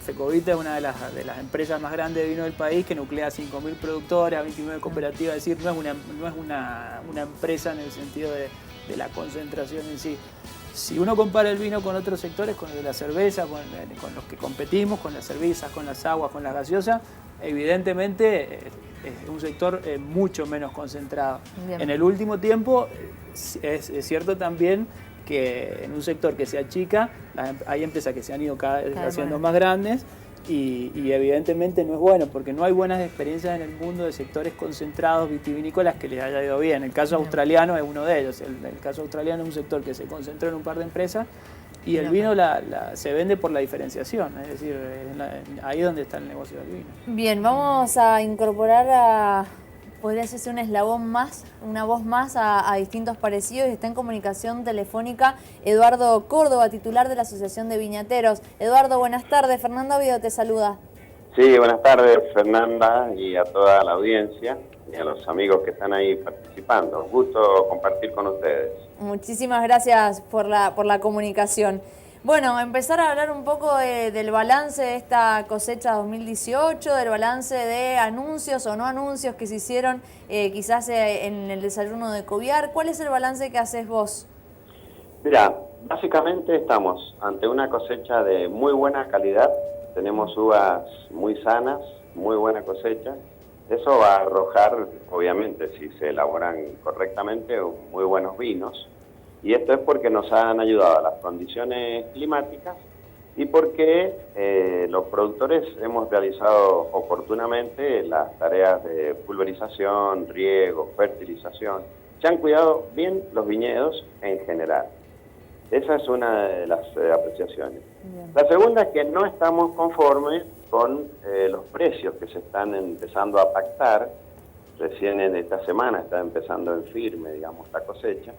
Fecovita es una de las empresas más grandes de vino del país, que nuclea 5.000 productores, 29 cooperativas, es decir, no es una empresa en el sentido de la concentración en sí. Si uno compara el vino con otros sectores, con el de la cerveza, con los que competimos, con las cervezas, con las aguas, con las gaseosas, evidentemente es un sector mucho menos concentrado. Bien. En el último tiempo es cierto también que en un sector que se achica, hay empresas que se han ido cada vez haciendo más grandes y evidentemente no es bueno, porque no hay buenas experiencias en el mundo de sectores concentrados vitivinícolas que les haya ido bien. El caso australiano es uno de ellos. El caso australiano es un sector que se concentró en un par de empresas y el vino se vende por la diferenciación, es decir, ahí es donde está el negocio del vino. Bien, vamos a incorporar podría ser un eslabón más, una voz más a distintos parecidos. Está en comunicación telefónica Eduardo Córdoba, titular de la Asociación de Viñateros. Eduardo, buenas tardes. Fernanda Oviedo te saluda. Sí, buenas tardes, Fernanda, y a toda la audiencia y a los amigos que están ahí participando. Un gusto compartir con ustedes. Muchísimas gracias por la comunicación. Bueno, empezar a hablar un poco del balance de esta cosecha 2018, del balance de anuncios o no anuncios que se hicieron quizás en el desayuno de Coviar. ¿Cuál es el balance que haces vos? Mira, básicamente estamos ante una cosecha de muy buena calidad. Tenemos uvas muy sanas, muy buena cosecha. Eso va a arrojar, obviamente, si se elaboran correctamente, muy buenos vinos. Y esto es porque nos han ayudado las condiciones climáticas y porque los productores hemos realizado oportunamente las tareas de pulverización, riego, fertilización. Se han cuidado bien los viñedos en general. Esa es una de las apreciaciones. Bien. La segunda es que no estamos conformes con los precios que se están empezando a pactar. Recién en esta semana está empezando en firme, digamos, la cosecha.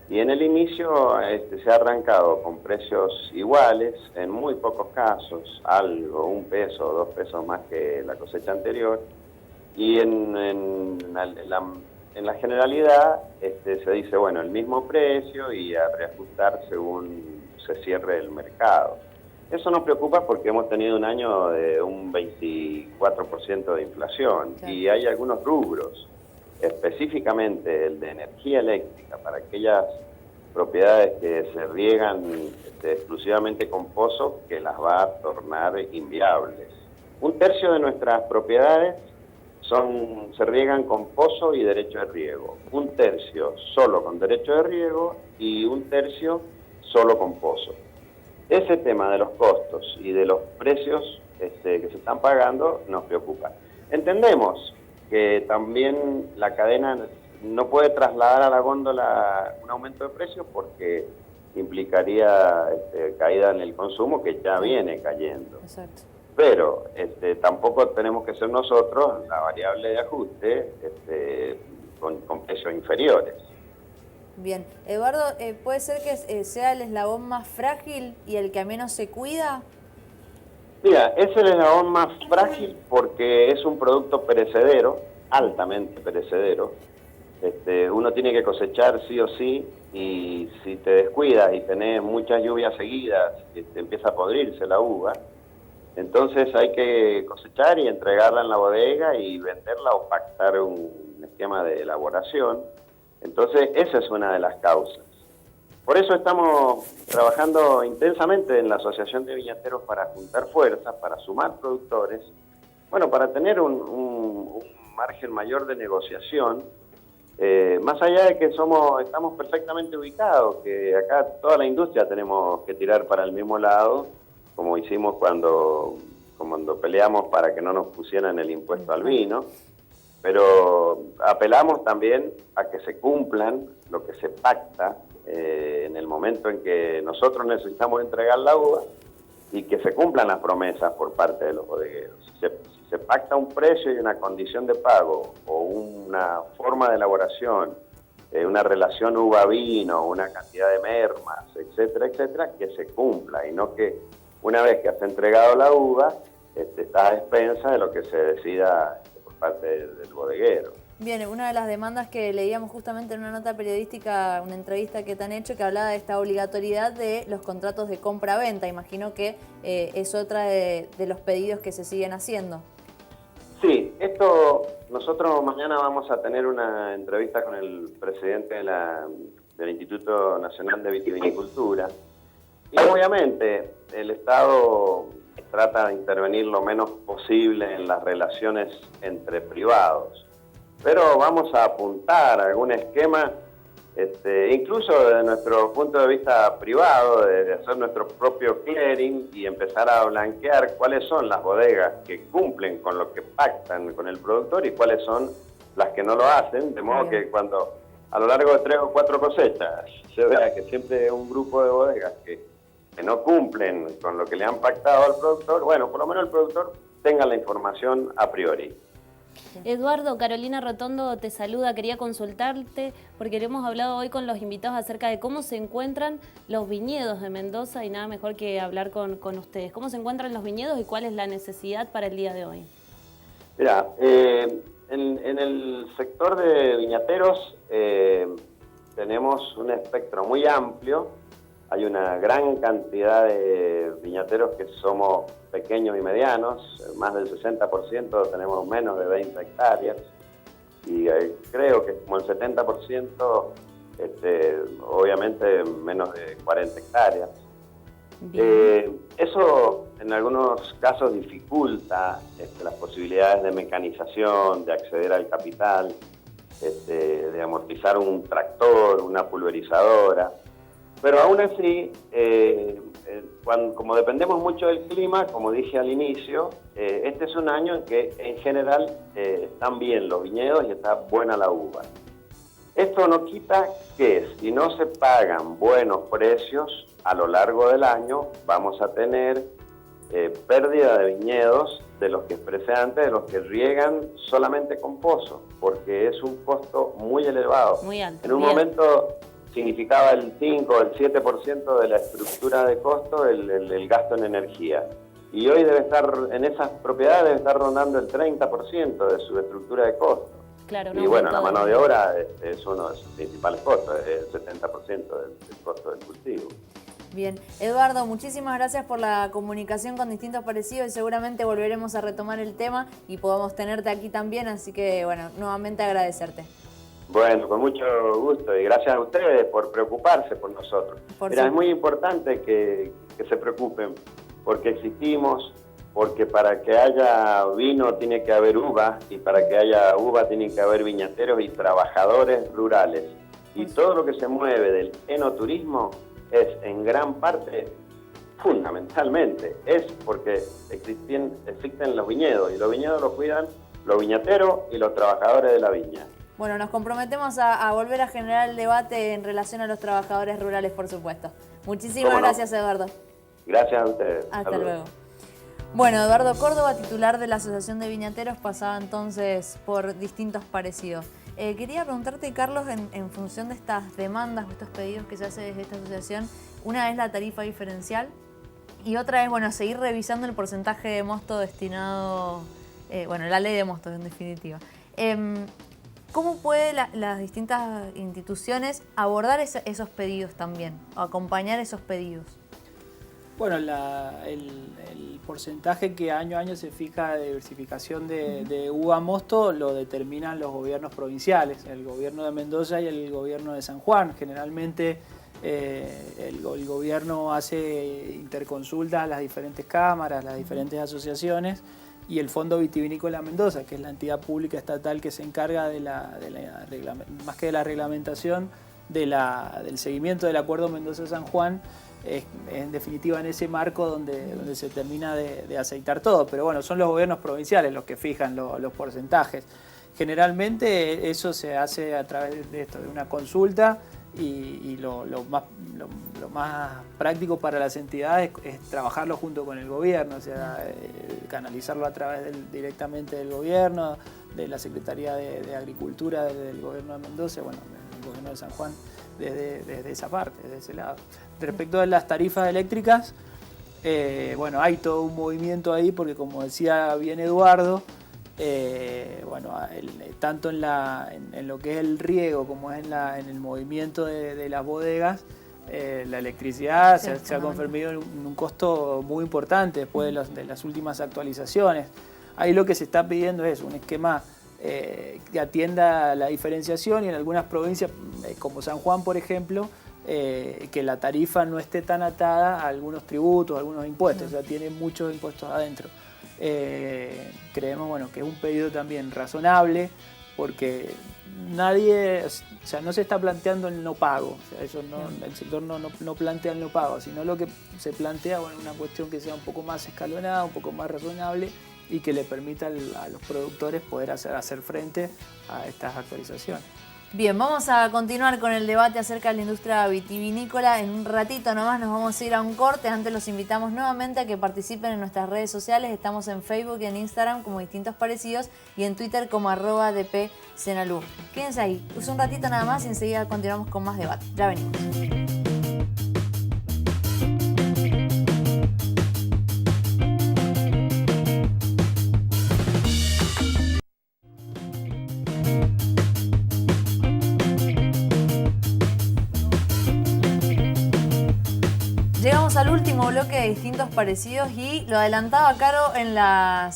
Y en el inicio se ha arrancado con precios iguales, en muy pocos casos, algo, 1 peso o 2 pesos más que la cosecha anterior. Y en la generalidad se dice, bueno, el mismo precio y a reajustar según se cierre el mercado. Eso nos preocupa porque hemos tenido un año de un 24% de inflación, sí. Y hay algunos rubros, específicamente el de energía eléctrica, para aquellas propiedades que se riegan exclusivamente con pozo, que las va a tornar inviables. 1/3 de nuestras propiedades se riegan con pozo y derecho de riego, 1/3 solo con derecho de riego y 1/3 solo con pozo. Ese tema de los costos y de los precios que se están pagando nos preocupa. Entendemos que también la cadena no puede trasladar a la góndola un aumento de precios porque implicaría caída en el consumo, que ya viene cayendo. Exacto. Pero tampoco tenemos que ser nosotros la variable de ajuste con precios inferiores. Bien. Eduardo, ¿puede ser que sea el eslabón más frágil y el que menos se cuida? Mira, es el eslabón más frágil porque es un producto perecedero, altamente perecedero. Uno tiene que cosechar sí o sí, y si te descuidas y tenés muchas lluvias seguidas, empieza a podrirse la uva. Entonces hay que cosechar y entregarla en la bodega y venderla o pactar un esquema de elaboración. Entonces esa es una de las causas. Por eso estamos trabajando intensamente en la Asociación de Viñateros para juntar fuerzas, para sumar productores, bueno, para tener un margen mayor de negociación Más allá de que estamos perfectamente ubicados, que acá toda la industria tenemos que tirar para el mismo lado, como hicimos cuando peleamos para que no nos pusieran el impuesto al vino, pero apelamos también a que se cumplan lo que se pacta en el momento en que nosotros necesitamos entregar la uva y que se cumplan las promesas por parte de los bodegueros. Si se pacta un precio y una condición de pago o una forma de elaboración, una relación uva-vino, una cantidad de mermas, etcétera, etcétera, que se cumpla y no que una vez que has entregado la uva, estás a expensa de lo que se decida por parte del bodeguero. Bien, una de las demandas que leíamos justamente en una nota periodística, una entrevista que te han hecho, que hablaba de esta obligatoriedad de los contratos de compra-venta. Imagino que es otra de los pedidos que se siguen haciendo. Sí, nosotros mañana vamos a tener una entrevista con el presidente del Instituto Nacional de Vitivinicultura. Y obviamente el Estado trata de intervenir lo menos posible en las relaciones entre privados. Pero vamos a apuntar a algún esquema, incluso desde nuestro punto de vista privado, de hacer nuestro propio clearing y empezar a blanquear cuáles son las bodegas que cumplen con lo que pactan con el productor y cuáles son las que no lo hacen, de modo que cuando a lo largo de 3 o 4 cosechas se vea que siempre hay un grupo de bodegas que no cumplen con lo que le han pactado al productor, bueno, por lo menos el productor tenga la información a priori. Eduardo, Carolina Rotondo te saluda, quería consultarte porque le hemos hablado hoy con los invitados acerca de cómo se encuentran los viñedos de Mendoza y nada mejor que hablar con ustedes. ¿Cómo se encuentran los viñedos y cuál es la necesidad para el día de hoy? Mira, en el sector de viñateros tenemos un espectro muy amplio. Hay una gran cantidad de viñateros que somos pequeños y medianos, más del 60% tenemos menos de 20 hectáreas y creo que como el 70% obviamente menos de 40 hectáreas. Eso en algunos casos dificulta las posibilidades de mecanización, de acceder al capital, de amortizar un tractor, una pulverizadora. Pero aún así, como dependemos mucho del clima, como dije al inicio, este es un año en que en general están bien los viñedos y está buena la uva. Esto no quita que si no se pagan buenos precios a lo largo del año, vamos a tener pérdida de viñedos de los que expresé antes, de los que riegan solamente con pozo, porque es un costo muy elevado. Muy alto. En un momento significaba el 5 o el 7% de la estructura de costo el gasto en energía. Y hoy debe estar, en esas propiedades debe estar rondando el 30% de su estructura de costo. Claro, y bueno, la mano de obra es uno de sus principales costos, es el 70% del costo del cultivo. Bien, Eduardo, muchísimas gracias por la comunicación con Distintos Parecidos y seguramente volveremos a retomar el tema y podamos tenerte aquí también, así que bueno, nuevamente agradecerte. Bueno, con mucho gusto y gracias a ustedes por preocuparse por nosotros. Mira, es muy importante que se preocupen porque existimos, porque para que haya vino tiene que haber uva y para que haya uva tiene que haber viñateros y trabajadores rurales. Y todo lo que se mueve del enoturismo es en gran parte, fundamentalmente, es porque existen los viñedos y los viñedos los cuidan los viñateros y los trabajadores de la viña. Bueno, nos comprometemos a volver a generar el debate en relación a los trabajadores rurales, por supuesto. Muchísimas gracias, Eduardo. Gracias a ustedes. Hasta luego. Bueno, Eduardo Córdoba, titular de la Asociación de Viñateros, pasaba entonces por Distintos Parecidos. Quería preguntarte, Carlos, en función de estas demandas o estos pedidos que se hace desde esta asociación, una es la tarifa diferencial y otra es, bueno, seguir revisando el porcentaje de mosto destinado, la ley de mostos en definitiva. ¿Cómo pueden las distintas instituciones abordar esos pedidos también, o acompañar esos pedidos? Bueno, el porcentaje que año a año se fija de diversificación de uva mosto lo determinan los gobiernos provinciales, el gobierno de Mendoza y el gobierno de San Juan. Generalmente el gobierno hace interconsultas a las diferentes cámaras, las diferentes asociaciones, y el Fondo Vitivinícola Mendoza, que es la entidad pública estatal que se encarga más que de la reglamentación, del seguimiento del Acuerdo Mendoza-San Juan. En definitiva en ese marco donde se termina de aceitar todo. Pero bueno, son los gobiernos provinciales los que fijan los porcentajes. Generalmente eso se hace a través de esto, de una consulta, y lo más práctico para las entidades es trabajarlo junto con el gobierno, o sea, canalizarlo a través directamente del gobierno, de la Secretaría de Agricultura del gobierno de Mendoza, bueno, del gobierno de San Juan, desde esa parte, desde ese lado. Respecto a las tarifas eléctricas, bueno, hay todo un movimiento ahí porque, como decía bien Eduardo, bueno, tanto en lo que es el riego como es en el movimiento de las bodegas, la electricidad se ha confirmado en un costo muy importante después de las últimas actualizaciones. Ahí lo que se está pidiendo es un esquema que atienda la diferenciación, y en algunas provincias, como San Juan, por ejemplo, que la tarifa no esté tan atada a algunos tributos, a algunos impuestos, o sea, tiene muchos impuestos adentro. Creemos, bueno, que es un pedido también razonable, porque nadie, o sea, no se está planteando el no pago, o sea, eso el sector no plantea el no pago, sino lo que se plantea, bueno, una cuestión que sea un poco más escalonada, un poco más razonable, y que le permita a los productores poder hacer frente a estas actualizaciones. Bien, vamos a continuar con el debate acerca de la industria vitivinícola. En un ratito nomás nos vamos a ir a un corte. Antes los invitamos nuevamente a que participen en nuestras redes sociales. Estamos en Facebook y en Instagram como Distintos Parecidos, y en Twitter como @dpsenalú. Quédense ahí, es un ratito nada más y enseguida continuamos con más debate. Ya venimos. Llegamos al último bloque de Distintos Parecidos, y lo adelantaba Caro en la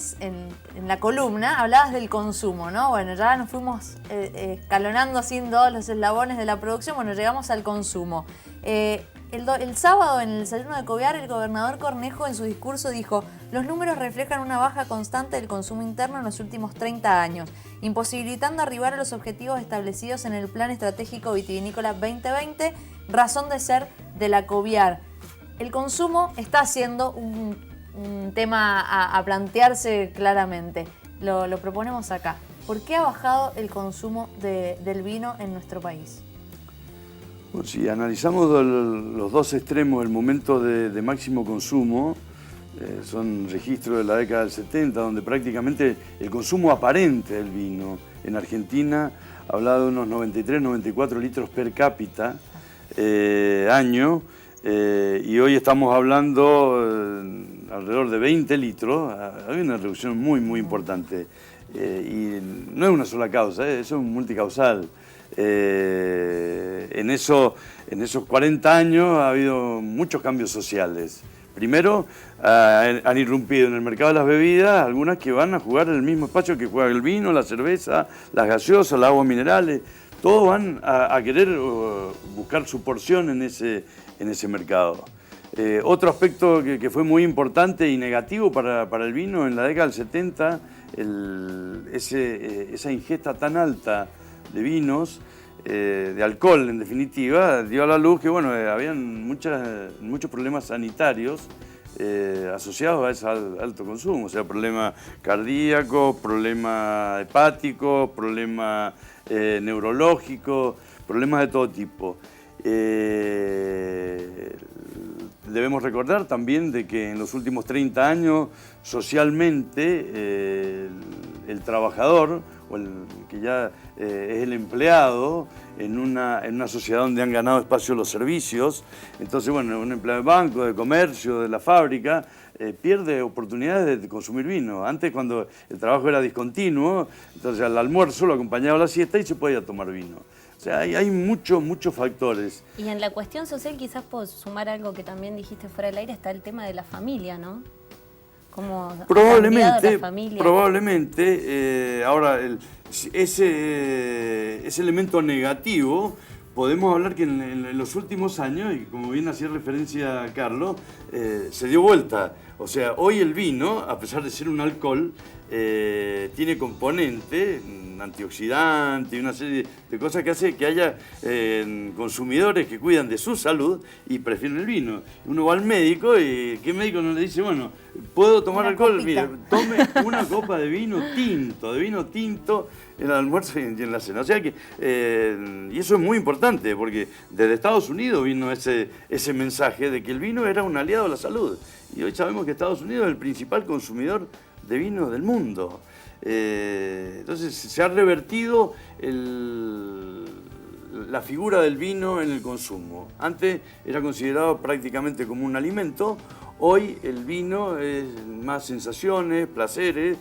columna, hablabas del consumo, ¿no? Bueno, ya nos fuimos escalonando así todos los eslabones de la producción. Bueno, llegamos al consumo. El sábado, en el desayuno de Coviar, el gobernador Cornejo en su discurso dijo: los números reflejan una baja constante del consumo interno en los últimos 30 años, imposibilitando arribar a los objetivos establecidos en el Plan Estratégico Vitivinícola 2020, razón de ser de la Coviar. El consumo está siendo un tema a plantearse claramente. Lo proponemos acá. ¿Por qué ha bajado el consumo del vino en nuestro país? Bueno, si analizamos los dos extremos, el momento de máximo consumo, son registros de la década del 70, donde prácticamente el consumo aparente del vino en Argentina hablaba de unos 93, 94 litros per cápita año. Y hoy estamos hablando alrededor de 20 litros, hay una reducción muy importante. Y no es una sola causa, eso es multicausal. En esos 40 años ha habido muchos cambios sociales. Primero, han irrumpido en el mercado de las bebidas algunas que van a jugar en el mismo espacio que juega el vino, la cerveza, las gaseosas, las aguas minerales. Todos van a querer buscar su porción en ese mercado. Otro aspecto que fue muy importante y negativo para el vino en la década del 70, esa ingesta tan alta de vinos, de alcohol en definitiva, dio a la luz que bueno, habían muchos problemas sanitarios asociados a ese alto consumo, o sea, problemas cardíacos, problemas hepáticos, problemas neurológicos, problemas de todo tipo. Debemos recordar también de que en los últimos 30 años socialmente el trabajador, o el que ya es el empleado en una sociedad donde han ganado espacio los servicios, entonces bueno, un empleado de banco, de comercio, de la fábrica, pierde oportunidades de consumir vino. Antes, cuando el trabajo era discontinuo, entonces al almuerzo lo acompañaba a la siesta y se podía tomar vino. O sea, hay muchos factores. Y en la cuestión social, quizás puedo sumar algo que también dijiste fuera del aire, está el tema de la familia, ¿no? Como probablemente, familia. Ahora, ese elemento negativo, podemos hablar que en los últimos años, y como bien hacía referencia Carlos, se dio vuelta. O sea, hoy el vino, a pesar de ser un alcohol, tiene componente, antioxidante y una serie de cosas que hace que haya consumidores que cuidan de su salud y prefieren el vino. Uno va al médico y ¿qué médico no le dice, bueno, puedo tomar alcohol? Mira, tome una copa de vino tinto en el almuerzo y en la cena. O sea que, y eso es muy importante, porque desde Estados Unidos vino ese mensaje de que el vino era un aliado a la salud. Y hoy sabemos que Estados Unidos es el principal consumidor de vino del mundo. Entonces se ha revertido la figura del vino en el consumo. Antes era considerado prácticamente como un alimento. Hoy el vino es más sensaciones, placeres,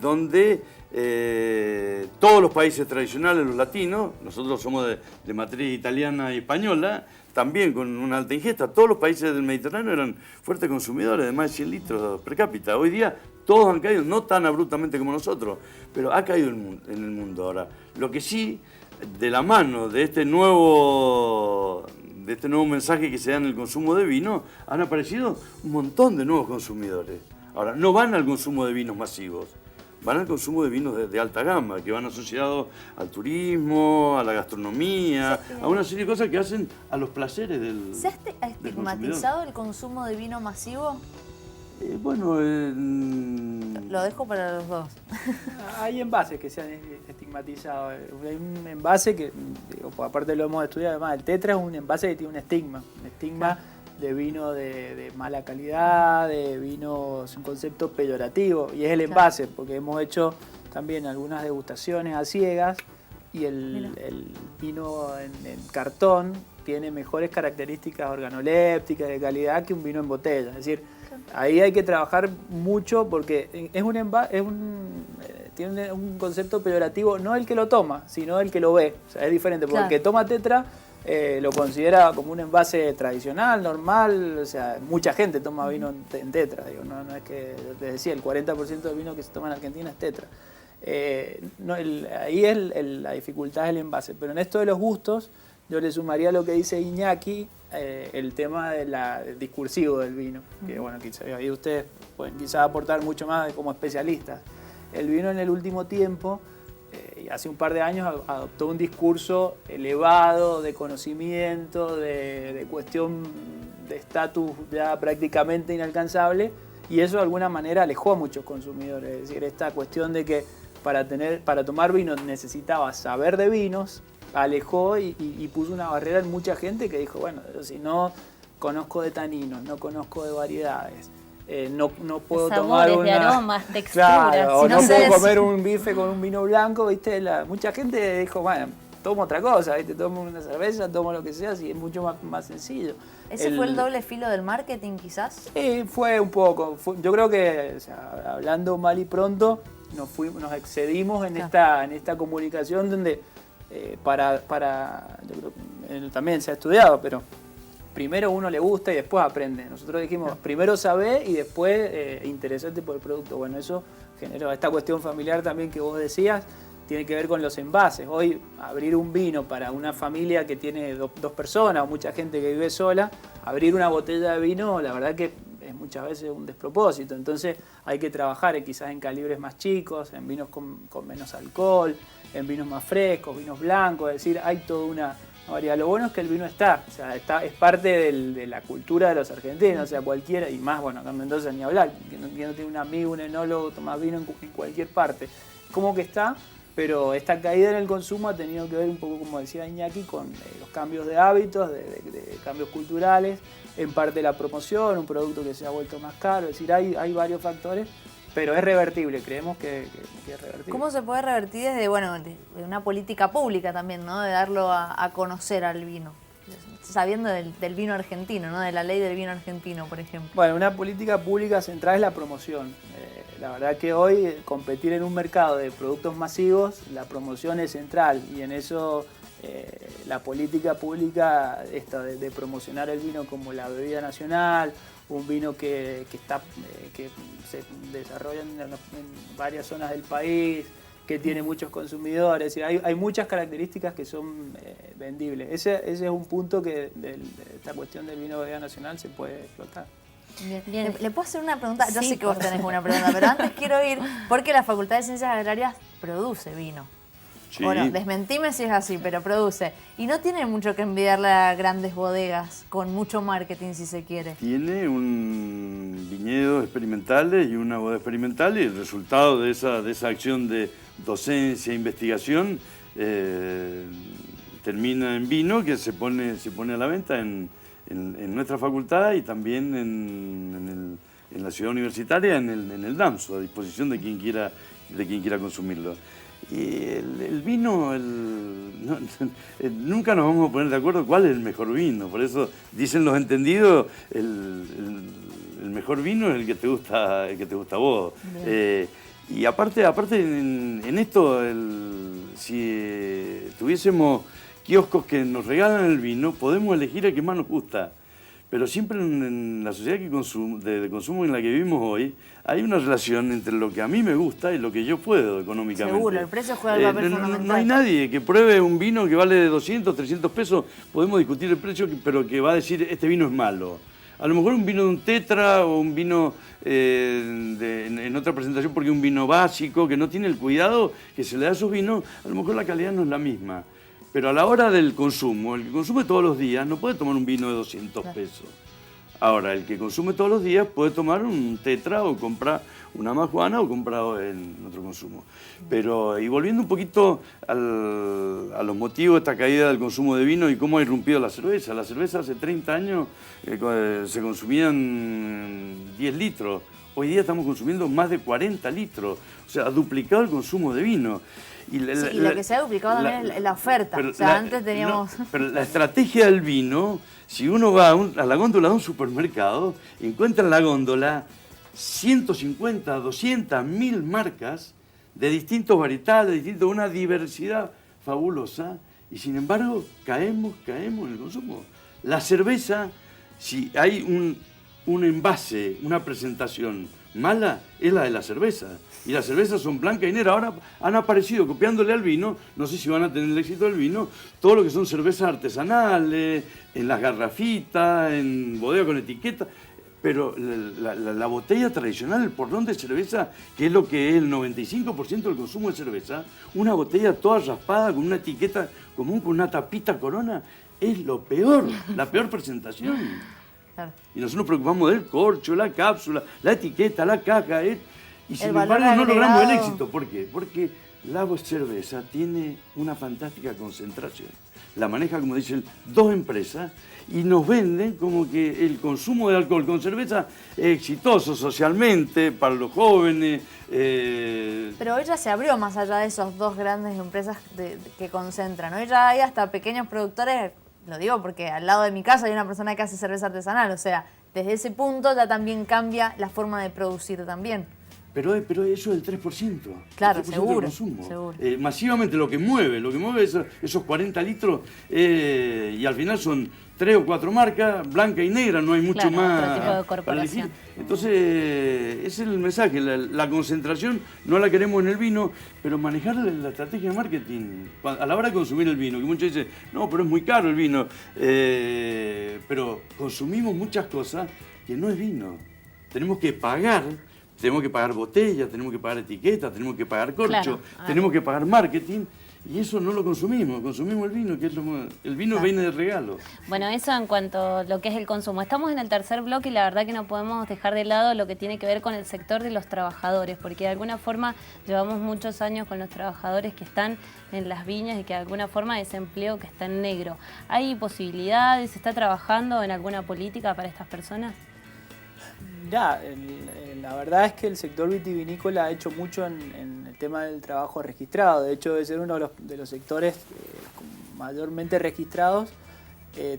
donde todos los países tradicionales, los latinos, nosotros somos de matriz italiana y española, también con una alta ingesta, todos los países del Mediterráneo eran fuertes consumidores de más de 100 litros per cápita. Hoy día todos han caído, no tan abruptamente como nosotros, pero ha caído en el mundo ahora. Lo que sí, de la mano de este nuevo mensaje que se da en el consumo de vino, han aparecido un montón de nuevos consumidores. Ahora, no van al consumo de vinos masivos, van al consumo de vinos de alta gama, que van asociados al turismo, a la gastronomía, a una serie de cosas que hacen a los placeres del ¿Se ha estigmatizado el consumo de vino masivo? Lo dejo para los dos. Hay envases que se han estigmatizado. Hay un envase que, aparte lo hemos estudiado, además el tetra es un envase que tiene un estigma de vino de mala calidad, de vino, es un concepto peyorativo, y es el envase, porque hemos hecho también algunas degustaciones a ciegas y el vino en cartón tiene mejores características organolépticas de calidad que un vino en botella. Es decir, ahí hay que trabajar mucho porque tiene un concepto peyorativo, no el que lo toma, sino el que lo ve. O sea, es diferente, porque el que toma tetra lo considera como un envase tradicional, normal. O sea, mucha gente toma vino en tetra. Digo, no es que, les decía, el 40% del vino que se toma en Argentina es tetra. Ahí es la dificultad del envase. Pero en esto de los gustos, yo le sumaría lo que dice Iñaki, el tema del discursivo del vino, que bueno, ahí ustedes pueden quizás aportar mucho más como especialistas. El vino en el último tiempo, hace un par de años, adoptó un discurso elevado de conocimiento, de cuestión de estatus ya prácticamente inalcanzable, y eso de alguna manera alejó a muchos consumidores. Es decir, esta cuestión de que para tomar vino necesitaba saber de vinos, alejó y puso una barrera en mucha gente que dijo, bueno, si no conozco de taninos, no conozco de variedades, no puedo tomar de aromas, texturas. Claro, o no puedo comer un bife con un vino blanco, ¿viste? Mucha gente dijo, bueno, tomo otra cosa, ¿viste? Tomo una cerveza, tomo lo que sea, si es mucho más sencillo. ¿Ese fue el doble filo del marketing, quizás? Sí, fue un poco. Yo creo que, o sea, hablando mal y pronto, nos excedimos en esta comunicación donde yo creo que también se ha estudiado, pero primero uno le gusta y después aprende. Nosotros dijimos, primero saber y después interesarte por el producto. Bueno, eso generó esta cuestión familiar también que vos decías, tiene que ver con los envases. Hoy abrir un vino para una familia que tiene dos personas o mucha gente que vive sola, abrir una botella de vino, la verdad que es muchas veces un despropósito. Entonces hay que trabajar quizás en calibres más chicos, en vinos con menos alcohol, en vinos más frescos, vinos blancos. Es decir, hay toda una variedad. Lo bueno es que el vino es parte de la cultura de los argentinos. O sea, cualquiera, y más, bueno, acá en Mendoza ni hablar, que no tiene un amigo, un enólogo, toma vino en cualquier parte. Como que está, pero esta caída en el consumo ha tenido que ver un poco, como decía Iñaki, con los cambios de hábitos, de cambios culturales, en parte la promoción, un producto que se ha vuelto más caro. Es decir, hay varios factores, pero es revertible, creemos que es revertible. ¿Cómo se puede revertir desde de una política pública también, ¿no? De darlo a conocer al vino, sabiendo del vino argentino, ¿no? De la ley del vino argentino, por ejemplo? Bueno, una política pública central es la promoción. La verdad que hoy competir en un mercado de productos masivos, la promoción es central, y en eso la política pública de promocionar el vino como la bebida nacional, un vino que se desarrolla en varias zonas del país, que tiene muchos consumidores. Es decir, hay muchas características que son vendibles. Ese es un punto que de esta cuestión del vino de bebida nacional se puede explotar. Bien. ¿Le puedo hacer una pregunta? Yo Sí, sé que vos por tenés una pregunta, pero antes quiero ir, porque la Facultad de Ciencias Agrarias produce vino. Sí. Bueno, desmentime si es así, pero produce. Y no tiene mucho que envidiarle a grandes bodegas, con mucho marketing si se quiere. Tiene un viñedo experimental y una bodega experimental, y el resultado de esa acción de docencia e investigación termina en vino que se pone a la venta en nuestra facultad y también en la ciudad universitaria, en el DAMSO, a disposición de quien quiera consumirlo. Y el vino, nunca nos vamos a poner de acuerdo cuál es el mejor vino. Por eso dicen los entendidos, el mejor vino es el que te gusta a vos. Y aparte en esto, si tuviésemos kioscos que nos regalan el vino, podemos elegir el que más nos gusta. Pero siempre en la sociedad de consumo en la que vivimos hoy, hay una relación entre lo que a mí me gusta y lo que yo puedo económicamente. Seguro, el precio juega el papel fundamental. No hay nadie que pruebe un vino que vale 200, 300 pesos, podemos discutir el precio, pero que va a decir este vino es malo. A lo mejor un vino de un tetra o un vino en otra presentación porque es un vino básico, que no tiene el cuidado que se le da a esos vinos, a lo mejor la calidad no es la misma. Pero a la hora del consumo, el que consume todos los días no puede tomar un vino de 200 pesos. Ahora, el que consume todos los días puede tomar un tetra o comprar una majuana o comprar en otro consumo. Pero, y volviendo un poquito a los motivos de esta caída del consumo de vino y cómo ha irrumpido la cerveza. La cerveza hace 30 años se consumían 10 litros. Hoy día estamos consumiendo más de 40 litros. O sea, ha duplicado el consumo de vino. Y lo que se ha duplicado también es la oferta. O sea, antes teníamos... No, pero la estrategia del vino, si uno va a la góndola de un supermercado, encuentra en la góndola 150, 200, 1000 marcas de distintos varietales, una diversidad fabulosa, y sin embargo caemos en el consumo. La cerveza, si hay un envase, una presentación mala, es la de la cerveza. Y las cervezas son blancas y negras. Ahora han aparecido, copiándole al vino, no sé si van a tener el éxito del vino, todo lo que son cervezas artesanales, en las garrafitas, en bodega con etiqueta. Pero la botella tradicional, el porrón de cerveza, que es lo que es el 95% del consumo de cerveza, una botella toda raspada con una etiqueta común, con una tapita Corona, es lo peor, la peor presentación. Claro. Y nosotros nos preocupamos del corcho, la cápsula, la etiqueta, la caja, y sin valor embargo no logramos el agregado. éxito. ¿Por qué? Porque la cerveza tiene una fantástica concentración. La maneja, como dicen, 2 empresas y nos venden como que el consumo de alcohol con cerveza es exitoso socialmente, para los jóvenes. Pero hoy ya se abrió más allá de esas 2 grandes empresas que concentran. Hoy ya hay hasta pequeños productores, lo digo porque al lado de mi casa hay una persona que hace cerveza artesanal. O sea, desde ese punto ya también cambia la forma de producir también. Pero eso es el 3%. Claro, el 3% seguro, del consumo. seguro. Masivamente lo que mueve esos 40 litros, y al final son 3 o 4 marcas, blanca y negra, no hay mucho Claro, más. otro tipo de corporación. Para elegir. Entonces, ese es el mensaje, la concentración no la queremos en el vino, pero manejar la estrategia de marketing, a la hora de consumir el vino, que muchos dicen, no, pero es muy caro el vino, pero consumimos muchas cosas que no es vino. Tenemos que pagar botellas, tenemos que pagar etiquetas, tenemos que pagar corcho, tenemos que pagar marketing, y eso no lo consumimos el vino, que es el vino viene de regalo. Bueno, eso en cuanto a lo que es el consumo. Estamos en el tercer bloque y la verdad que no podemos dejar de lado lo que tiene que ver con el sector de los trabajadores, porque de alguna forma llevamos muchos años con los trabajadores que están en las viñas y que de alguna forma ese empleo que está en negro. ¿Hay posibilidades? ¿Se está trabajando en alguna política para estas personas? Ya, la verdad es que el sector vitivinícola ha hecho mucho en el tema del trabajo registrado. De hecho, debe ser uno de los sectores mayormente registrados,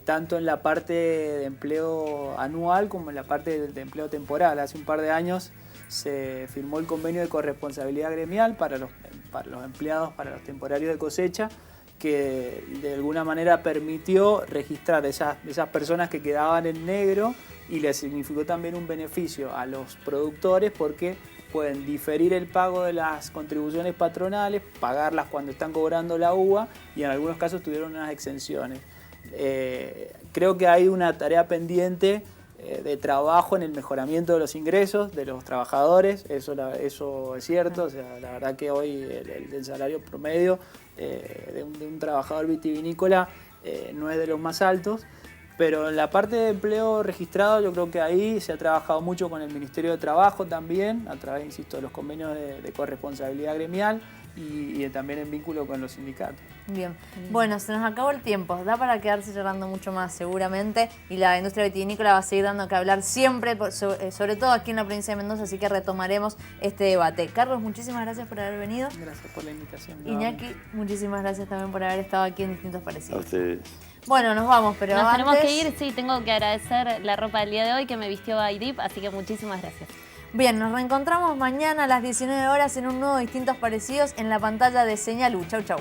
tanto en la parte de empleo anual como en la parte de empleo temporal. Hace un par de años se firmó el convenio de corresponsabilidad gremial para los empleados, para los temporarios de cosecha, que de alguna manera permitió registrar esas personas que quedaban en negro, y le significó también un beneficio a los productores porque pueden diferir el pago de las contribuciones patronales, pagarlas cuando están cobrando la uva, y en algunos casos tuvieron unas exenciones. Creo que hay una tarea pendiente de trabajo en el mejoramiento de los ingresos de los trabajadores, eso es cierto, o sea, la verdad que hoy el salario promedio de un trabajador vitivinícola no es de los más altos, pero en la parte de empleo registrado yo creo que ahí se ha trabajado mucho con el Ministerio de Trabajo también, a través, insisto, de los convenios de corresponsabilidad gremial y también en vínculo con los sindicatos. Bien, bueno, se nos acabó el tiempo, da para quedarse charlando mucho más seguramente y la industria vitivinícola va a seguir dando que hablar siempre, sobre todo aquí en la provincia de Mendoza, así que retomaremos este debate. Carlos, muchísimas gracias por haber venido. Gracias por la invitación. Iñaki, muchísimas gracias también por haber estado aquí en Distintos A Parecidos. ustedes. Bueno, nos vamos, pero Nos antes... tenemos que ir, sí, tengo que agradecer la ropa del día de hoy que me vistió Aidip, así que muchísimas gracias. Bien, nos reencontramos mañana a las 19 horas en un nuevo Distintos Parecidos en la pantalla de Señalú. Chau, chau.